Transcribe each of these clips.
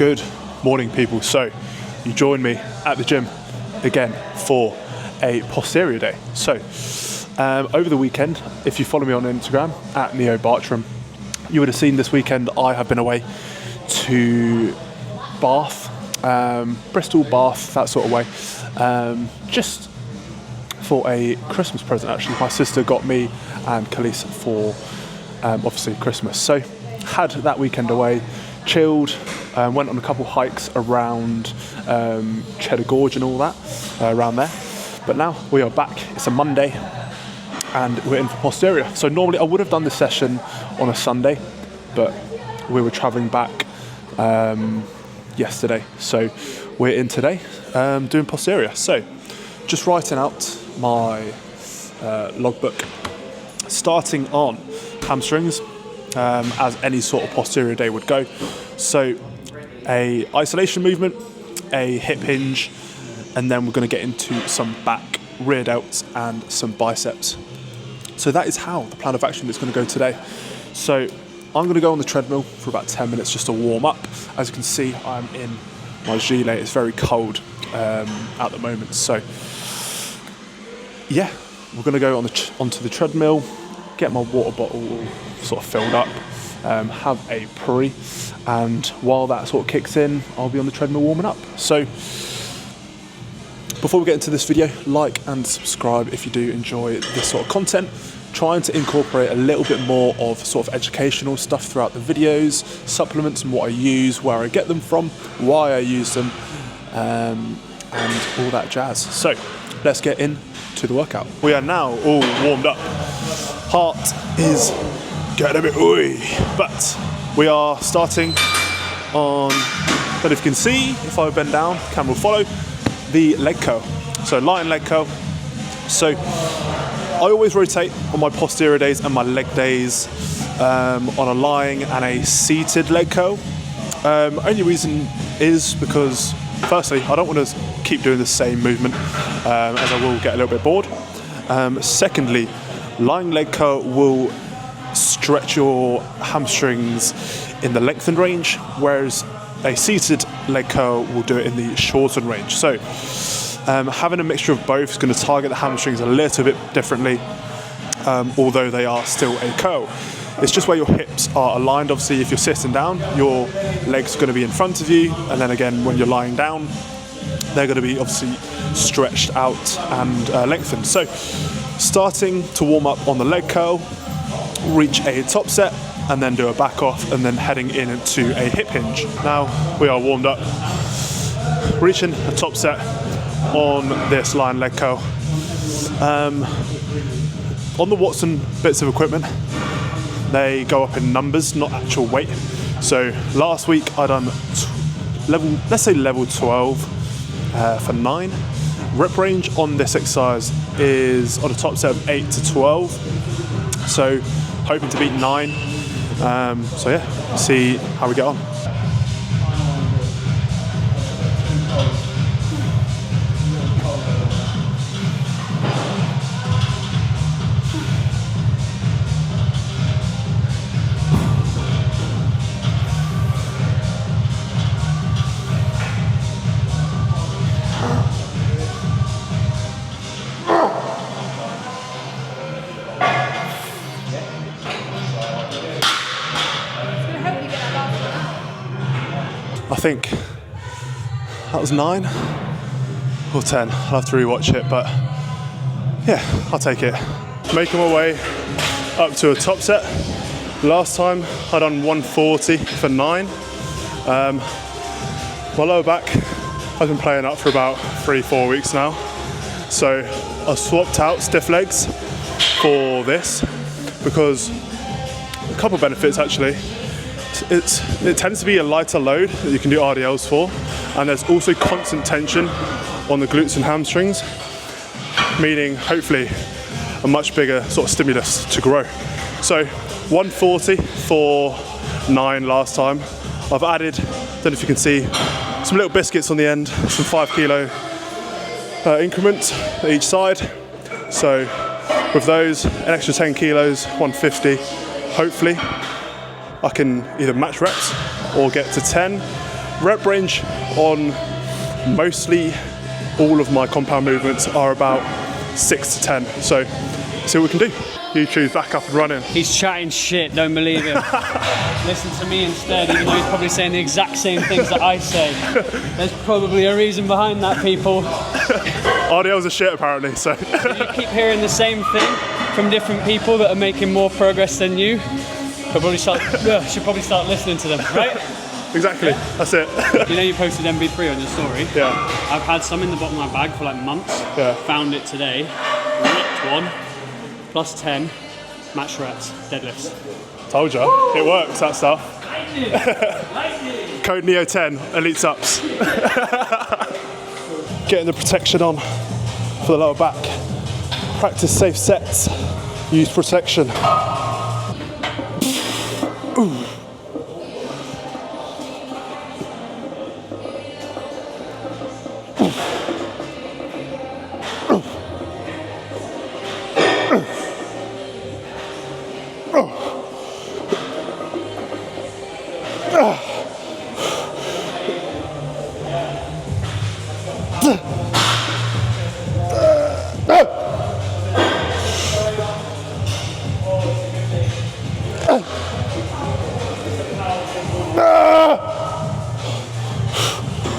Good morning, people. So you join me at the gym again for a posterior day. So over the weekend, if you follow me on Instagram at Neo Bartram, you would have seen this weekend I have been away to Bath, Bristol, Bath, that sort of way, just for a Christmas present. Actually, my sister got me and Khalees for obviously Christmas. So had that weekend away, chilled, went on a couple hikes around Cheddar Gorge and all that, around there. But now we are back, it's a Monday, and we're in for posterior. So normally I would have done this session on a Sunday, but we were travelling back yesterday. So we're in today, doing posterior. So just writing out my logbook, starting on hamstrings, as any sort of posterior day would go. So a isolation movement, a hip hinge, and then we're going to get into some back, rear delts, and some biceps. So that is how the plan of action is going to go today. So I'm going to go on the treadmill for about 10 minutes just to warm up. As you can see, I'm in my gilet. It's very cold at the moment. So yeah, we're going to go onto the treadmill, get my water bottle sort of filled up, have a pre, and while that sort of kicks in, I'll be on the treadmill warming up. So before we get into this video, like and subscribe if you do enjoy this sort of content. Trying to incorporate a little bit more of sort of educational stuff throughout the videos, supplements and what I use, where I get them from, why I use them, and all that jazz. So let's get into the workout. We are now all warmed up. Heart is getting a bit ooey, but we are starting on, but if you can see, if I bend down, camera will follow, the leg curl. So lying leg curl. So I always rotate on my posterior days and my leg days on a lying and a seated leg curl. Only reason is because, firstly, I don't want to keep doing the same movement as I will get a little bit bored. Secondly, lying leg curl will stretch your hamstrings in the lengthened range, whereas a seated leg curl will do it in the shortened range. So having a mixture of both is going to target the hamstrings a little bit differently, although they are still a curl. It's just where your hips are aligned. Obviously, if you're sitting down, your legs are going to be in front of you, and then again, when you're lying down, they're going to be obviously stretched out and lengthened. So starting to warm up on the leg curl, reach a top set, and then do a back off, and then heading into a hip hinge. Now we are warmed up, reaching a top set on this lying leg curl. On the Watson bits of equipment, they go up in numbers, not actual weight. So last week I done level 12 for 9. Rep range on this exercise is on a top set of 8 to 12. So hoping to beat 9. So yeah, see how we get on. I think that was 9 or 10. I'll have to rewatch it, but yeah, I'll take it. Making my way up to a top set. Last time I done 140 for 9. My lower back, I've been playing up for about 3-4 weeks now. So I swapped out stiff legs for this because a couple of benefits actually. It tends to be a lighter load that you can do RDLs for, and there's also constant tension on the glutes and hamstrings, meaning hopefully a much bigger sort of stimulus to grow. So 140 for 9 last time. I've added, don't know if you can see, some little biscuits on the end, some 5 kilo increments each side. So with those, an extra 10 kilos, 150, hopefully I can either match reps or get to 10. Rep range on mostly all of my compound movements are about 6 to 10. So see what we can do. YouTube's back up and running. He's chatting shit, don't believe him. Listen to me instead, even though he's probably saying the exact same things that I say. There's probably a reason behind that, people. RDL's a shit apparently, so. You keep hearing the same thing from different people that are making more progress than you. Should probably start listening to them, right? Exactly, that's it. You know you posted MB3 on your story? Yeah. I've had some in the bottom of my bag for like months. Yeah. Found it today, ripped one, plus 10, match reps, deadlifts. Told ya, it works, that stuff. Code NEO10, Elite Supps. Getting the protection on for the lower back. Practice safe sets, use protection. Ooh.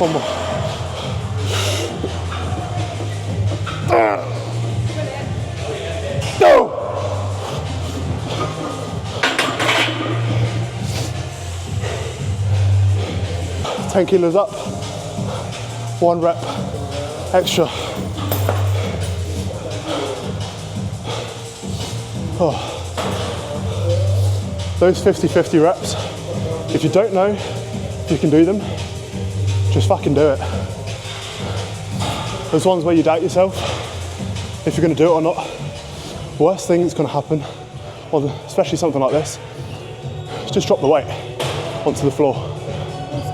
One more. Go! 10 kilos up, 1 rep extra. Oh. Those 50-50 reps, if you don't know if you can do them, just fucking do it. Those ones where you doubt yourself, if you're gonna do it or not, worst thing that's gonna happen, or especially something like this, is just drop the weight onto the floor.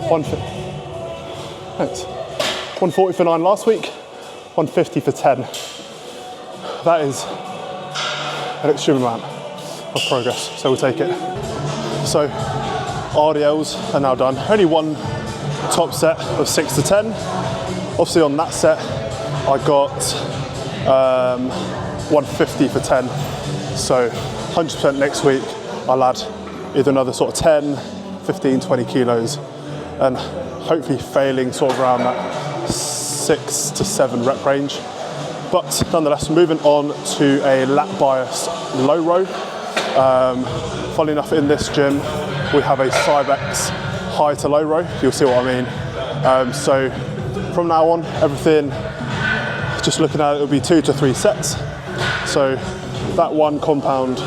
140 for 9 last week, 150 for 10. That is an extreme amount of progress, so we'll take it. So RDLs are now done. Only one top set of 6 to 10. Obviously on that set, I got 150 for 10. So 100% next week, I'll add either another sort of 10, 15, 20 kilos, and hopefully failing sort of around that 6 to 7 rep range. But nonetheless, moving on to a lat bias low row. Funnily enough, in this gym, we have a Cybex high to low row. You'll see what I mean. So from now on, everything, just looking at it, it'll be 2 to 3 sets. So that one compound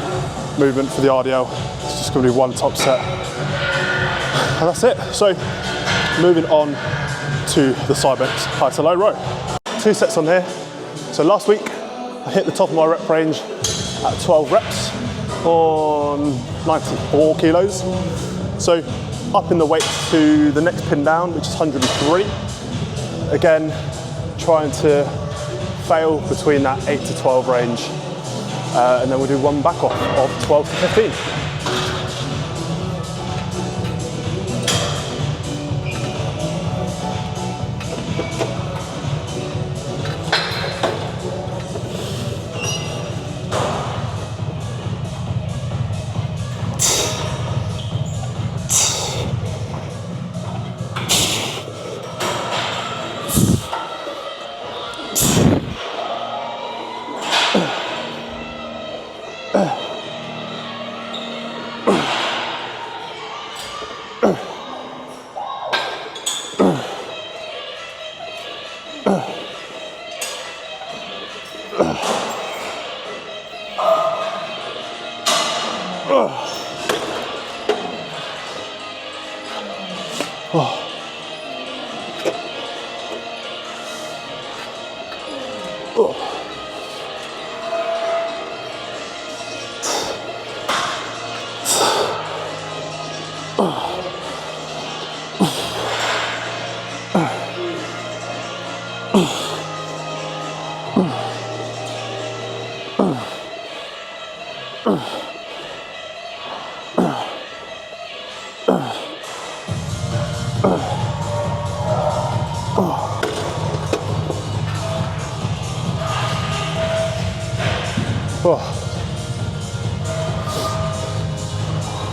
movement for the RDL, it's just gonna be one top set. And that's it. So moving on to the Cybex high to low row. 2 sets on here. So last week, I hit the top of my rep range at 12 reps on 94 kilos. So up in the weight to the next pin down, which is 103. Again, trying to fail between that 8 to 12 range. And then we'll do one back off of 12 to 15.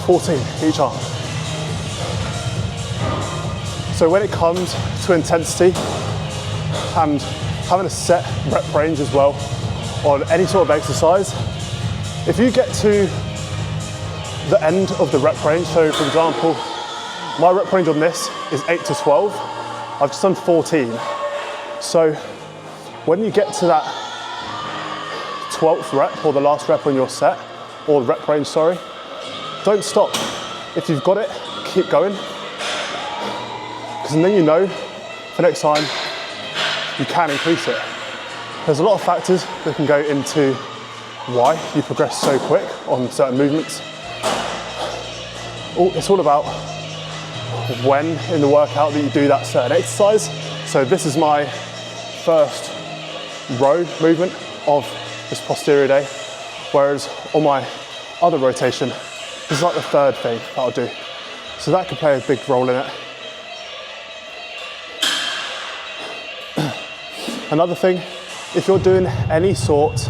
14 each arm. So when it comes to intensity and having a set rep range as well on any sort of exercise, if you get to the end of the rep range, so for example, my rep range on this is 8 to 12, I've just done 14. So when you get to that 12th rep or the last rep on your set, or the rep range, sorry, don't stop. If you've got it, keep going. Because then you know for next time you can increase it. There's a lot of factors that can go into why you progress so quick on certain movements. It's all about when in the workout that you do that certain exercise. So this is my first row movement of this posterior day, whereas on my other rotation, this is like the third thing that I'll do. So that could play a big role in it. Another thing, if you're doing any sort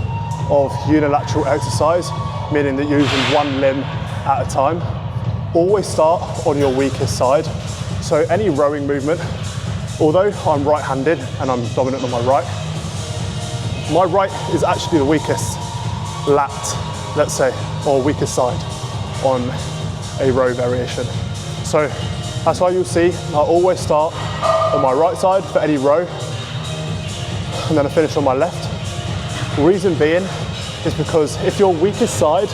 of unilateral exercise, meaning that you're using one limb at a time, always start on your weakest side. So any rowing movement, although I'm right-handed and I'm dominant on my right is actually the weakest lat, let's say, or weakest side on a row variation. So that's why you'll see I always start on my right side for any row, and then I finish on my left. Reason being is because if your weakest side,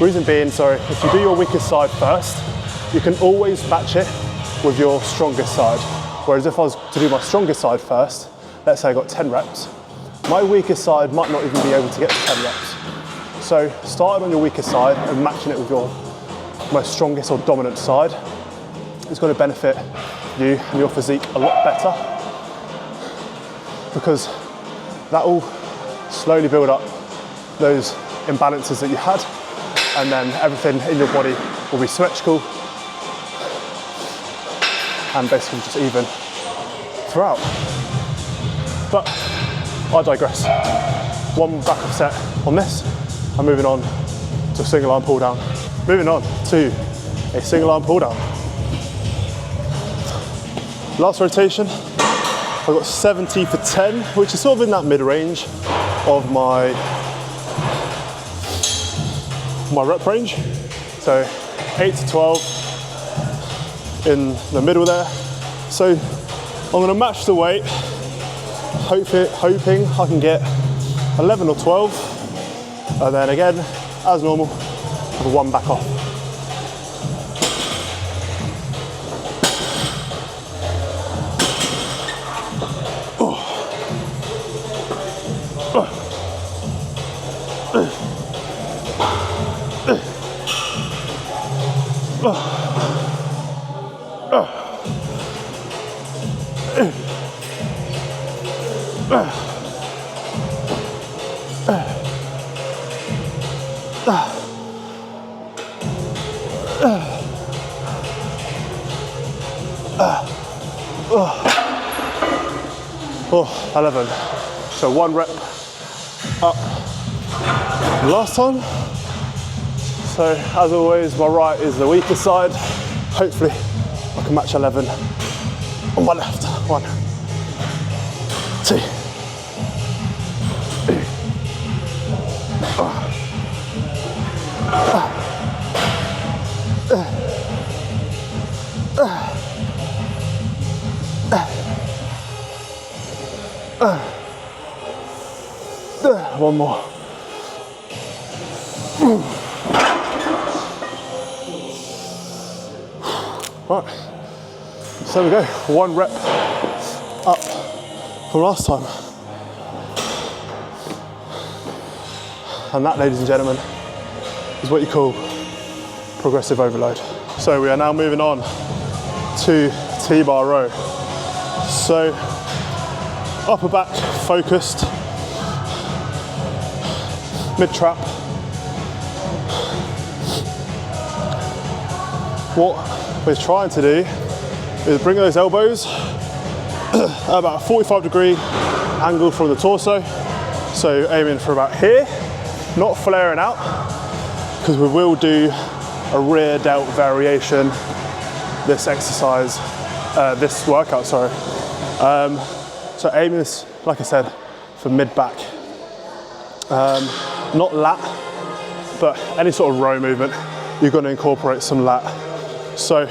if you do your weakest side first, you can always match it with your strongest side. Whereas if I was to do my strongest side first, let's say I got 10 reps, my weakest side might not even be able to get to 10 reps. So starting on your weakest side and matching it with your most strongest or dominant side is going to benefit you and your physique a lot better, because that will slowly build up those imbalances that you had, and then everything in your body will be symmetrical and basically just even throughout. But I digress. One backup set on this, I'm moving on to a single arm pull down. Moving on to a single arm pull down. Last rotation, I've got 70 for 10, which is sort of in that mid-range of my rep range. So 8 to 12 in the middle there. So I'm gonna match the weight, hoping I can get 11 or 12, and then again, as normal, with one back off. Oh, 11. So one rep up last time. So as always, my right is the weakest side. Hopefully I can match 11 on my left. 1, 2. One more. Right, so there we go, one rep up from last time. And that, ladies and gentlemen, is what you call progressive overload. So we are now moving on to T-bar row. So upper back focused, mid-trap. What we're trying to do is bring those elbows at about a 45-degree angle from the torso, So aiming for about here, not flaring out, because we will do a rear delt variation this exercise, this workout, sorry. So aiming this, like I said, for mid-back. Not lat, but any sort of row movement, you're going to incorporate some lat. So,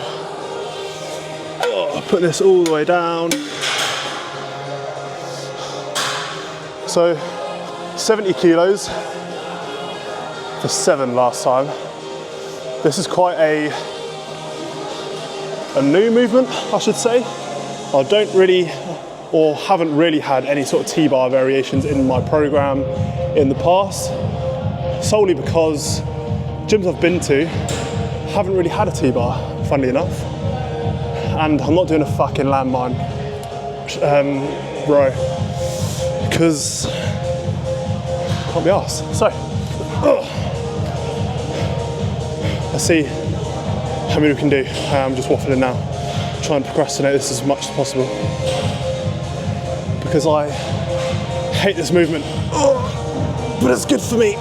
put this all the way down. So, 70 kilos for 7 last time. This is quite a new movement, I should say. I don't really, or haven't really had any sort of T-bar variations in my program in the past, solely because gyms I've been to haven't really had a T-bar, funnily enough. And I'm not doing a fucking landmine row, because can't be arsed. So, let's see how many we can do. I'm just waffling now, trying to procrastinate this as much as possible, because I hate this movement, but it's good for me.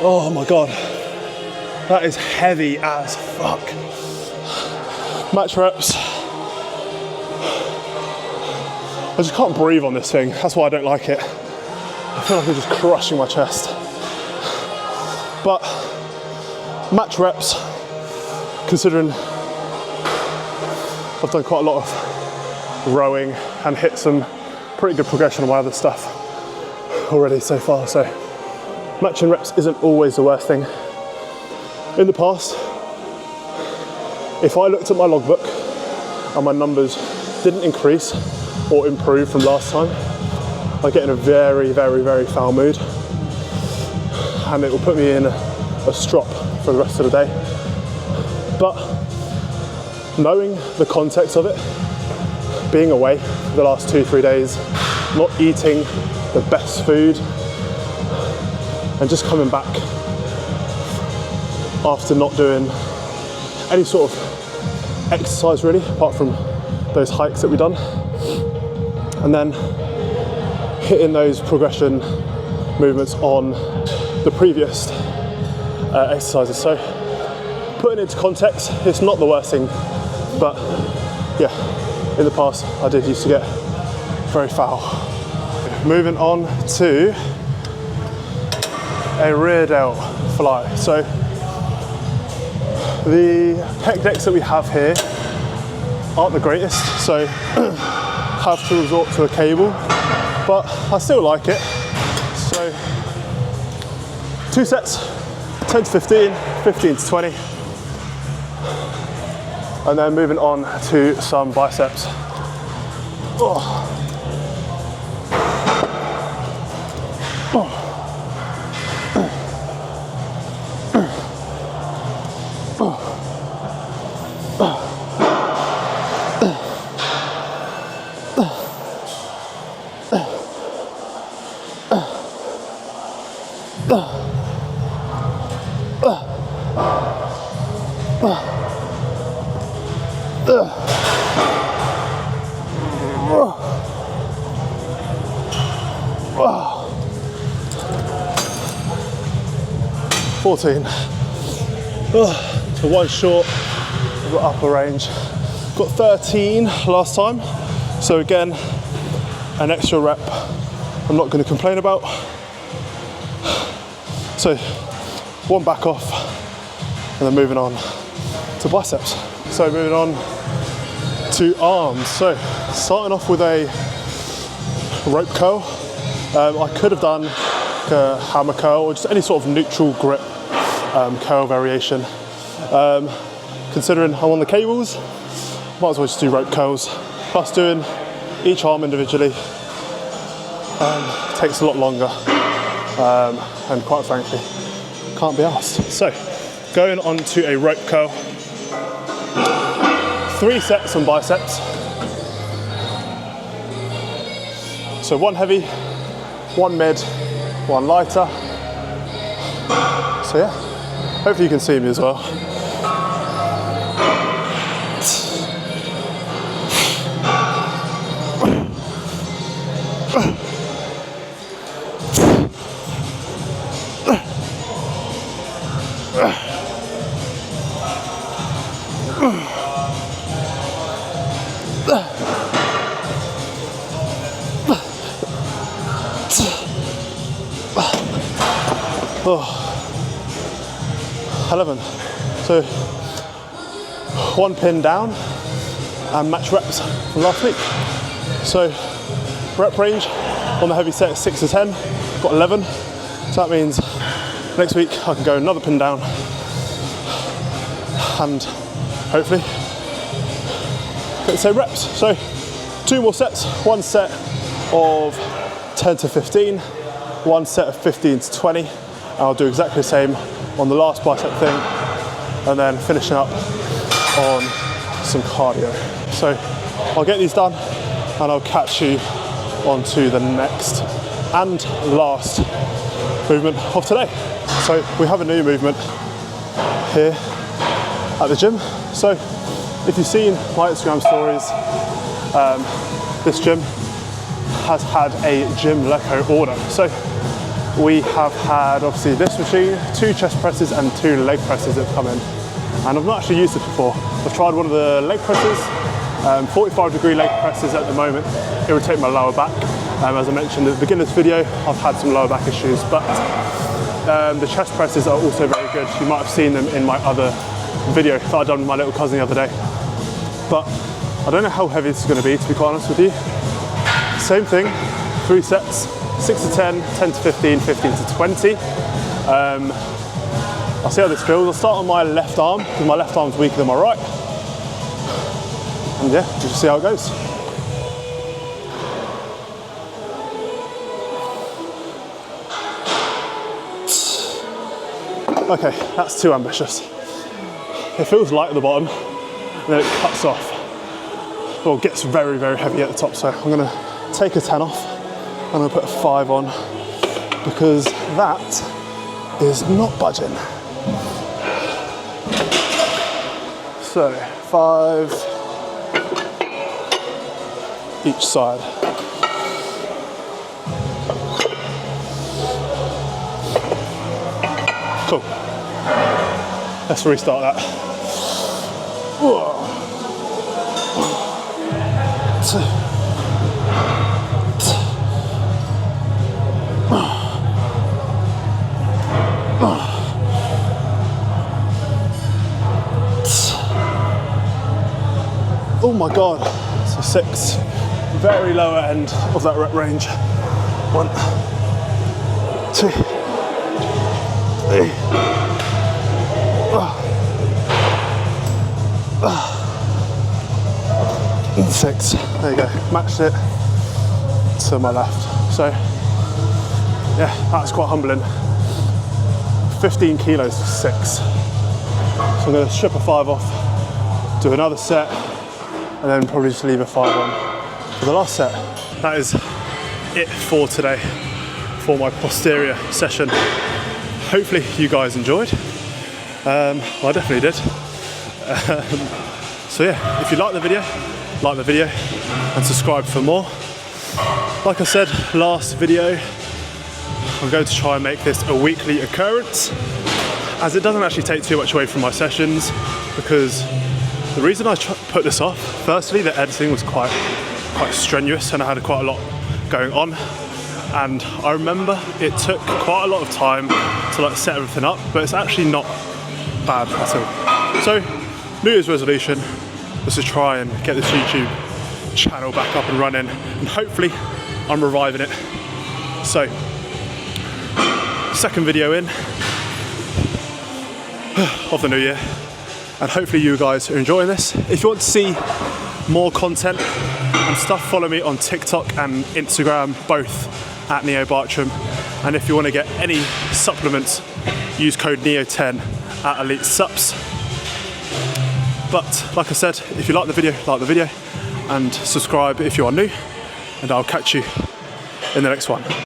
Oh my God, that is heavy as fuck. Max reps. I just can't breathe on this thing. That's why I don't like it. I feel like I'm just crushing my chest. But max reps, considering I've done quite a lot of rowing and hit some pretty good progression on my other stuff already so far. So matching reps isn't always the worst thing. In the past, if I looked at my logbook and my numbers didn't increase or improve from last time, I get in a very, very, very foul mood, and it will put me in a strop for the rest of the day. But knowing the context of it, being away for the last 2-3 days, not eating the best food, and just coming back after not doing any sort of exercise really, apart from those hikes that we've done, and then hitting those progression movements on the previous exercises. So putting it into context, it's not the worst thing, but yeah, in the past I did used to get very foul. Moving on to a rear delt fly. So the pec decks that we have here aren't the greatest, so have to resort to a cable, but I still like it. So 2 sets, 10 to 15, 15 to 20, and then moving on to some biceps. Oh. Oh. Wow. 14. So one short of the upper range. Got 13 last time. So again, an extra rep I'm not going to complain about. So one back off, and then moving on to biceps. So moving on to arms. So starting off with a rope curl. I could have done a hammer curl or just any sort of neutral grip curl variation. Considering I'm on the cables, might as well just do rope curls. Plus doing each arm individually takes a lot longer, and quite frankly, can't be asked. So going on to a rope curl. 3 sets on biceps. So 1 heavy, 1 mid, 1 lighter. So yeah, hopefully you can see me as well. Oh, 11. So 1 pin down and match reps from last week. So rep range on the heavy set is 6 to 10, got 11. So that means next week I can go another pin down and hopefully get the same reps. So 2 more sets, 1 set of 10 to 15, 1 set of 15 to 20. I'll do exactly the same on the last bicep thing and then finishing up on some cardio. So I'll get these done and I'll catch you on to the next and last movement of today. So we have a new movement here at the gym. So if you've seen my Instagram stories, this gym has had a gym Leco order. So we have had obviously this machine, 2 chest presses and 2 leg presses that have come in. And I've not actually used it before. I've tried one of the leg presses, 45-degree leg presses at the moment. It would take my lower back. As I mentioned at the beginning of this video, I've had some lower back issues, but the chest presses are also very good. You might have seen them in my other video that I done with my little cousin the other day. But I don't know how heavy this is going to be, to be quite honest with you. Same thing, 3 sets, 6 to 10, 10 to 15, 15 to 20. I'll see how this feels. I'll start on my left arm, because my left arm's weaker than my right. And yeah, we'll just see how it goes. Okay, that's too ambitious. It feels light at the bottom, and then it cuts off. Well, it gets very, very heavy at the top, so I'm gonna take a 10 off. I'm gonna put a 5 on, because that is not budging. So 5 each side. Cool. Let's restart that. 1, 2. Oh my God, so 6, very lower end of that rep range. 1, 2, 3, 6. There you go, matched it to my left. So yeah, that's quite humbling. 15 kilos for 6. So I'm going to strip a 5 off, do another set, and then probably just leave a 5 on for the last set. That is it for today, for my posterior session. Hopefully you guys enjoyed. Well, I definitely did. So yeah, if you like the video and subscribe for more. Like I said, last video, I'm going to try and make this a weekly occurrence, as it doesn't actually take too much away from my sessions, because the reason I put this off, firstly, the editing was quite strenuous and I had quite a lot going on. And I remember it took quite a lot of time to like set everything up, but it's actually not bad at all. So, New Year's resolution was to try and get this YouTube channel back up and running, and hopefully I'm reviving it. So, second video in of the new year, and hopefully you guys are enjoying this. If you want to see more content and stuff, follow me on TikTok and Instagram, both at Neo Bartram. And if you want to get any supplements, use code NEO10 at Elite Supps. But like I said, if you like the video, and subscribe if you are new, and I'll catch you in the next one.